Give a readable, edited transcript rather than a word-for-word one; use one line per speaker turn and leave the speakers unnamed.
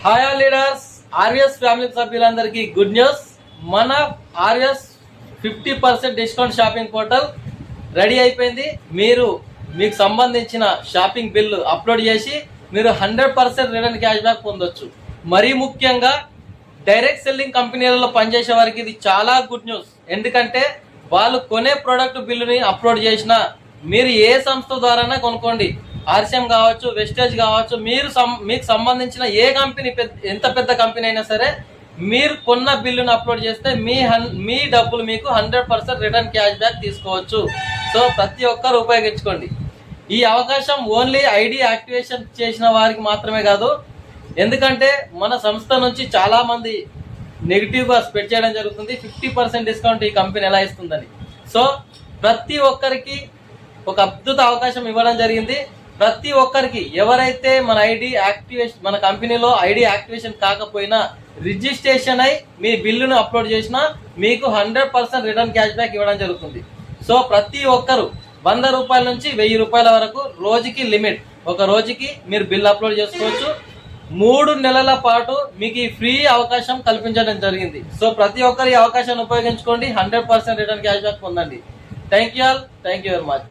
Hi all leaders, RS family సభ్యులందరికీ good news. మన RS 50% discount shopping portal ready అయిపోయింది. మీకు సంబంధించిన షాపింగ్ బిల్లు అప్లోడ్ చేసి మీరు 100% రిటర్న్ క్యాష్ బ్యాక్ పొందొచ్చు. మరీ ముఖ్యంగా డైరెక్ట్ సెల్లింగ్ కంపెనీలలో పనిచేసే వారికి ఇది చాలా గుడ్ న్యూస్. ఎందుకంటే వాళ్ళు కొనే ప్రోడక్ట్ బిల్లుని అప్లోడ్ చేసినా మీరు ఏ సంస్థ ద్వారానే కొనుక్కోండి, ఆర్సిఎం కావచ్చు, వెస్టేజ్ కావచ్చు, మీకు సంబంధించిన ఏ కంపెనీ, ఎంత పెద్ద కంపెనీ అయినా సరే, మీరు కొన్న బిల్లును అప్లోడ్ చేస్తే మీ డబ్బులు మీకు 100% రిటర్న్ క్యాష్ బ్యాక్ తీసుకోవచ్చు. సో ప్రతి ఒక్కరు ఉపయోగించుకోండి. ఈ అవకాశం ఓన్లీ ఐడి యాక్టివేషన్ చేసిన వారికి మాత్రమే కాదు. ఎందుకంటే మన సంస్థ నుంచి చాలా మంది నెగిటివ్గా స్ప్రెడ్ చేయడం జరుగుతుంది. 50% డిస్కౌంట్ ఈ కంపెనీ ఎలా ఇస్తుందని. సో ప్రతి ఒక్కరికి ఒక అద్భుత అవకాశం ఇవ్వడం జరిగింది. ప్రతి ఒక్కరికి ఎవరైతే మన కంపెనీలో ఐడి యాక్టివేషన్ కాకపోయినా రిజిస్ట్రేషన్ అయి మీ బిల్లును అప్లోడ్ చేసినా మీకు 100% రిటర్న్ క్యాష్ బ్యాక్ ఇవ్వడం జరుగుతుంది. సో ప్రతి ఒక్కరు 100 రూపాయల నుంచి 1000 రూపాయల వరకు రోజుకి లిమిట్. ఒక రోజుకి మీరు బిల్ అప్లోడ్ చేసుకోవచ్చు. 3 నెలల పాటు మీకు ఈ ఫ్రీ అవకాశం కల్పించడం జరిగింది. సో ప్రతి ఒక్కరు ఈ అవకాశాన్ని ఉపయోగించుకోండి. 100% రిటర్న్ క్యాష్ బ్యాక్ పొందండి. Thank you very much.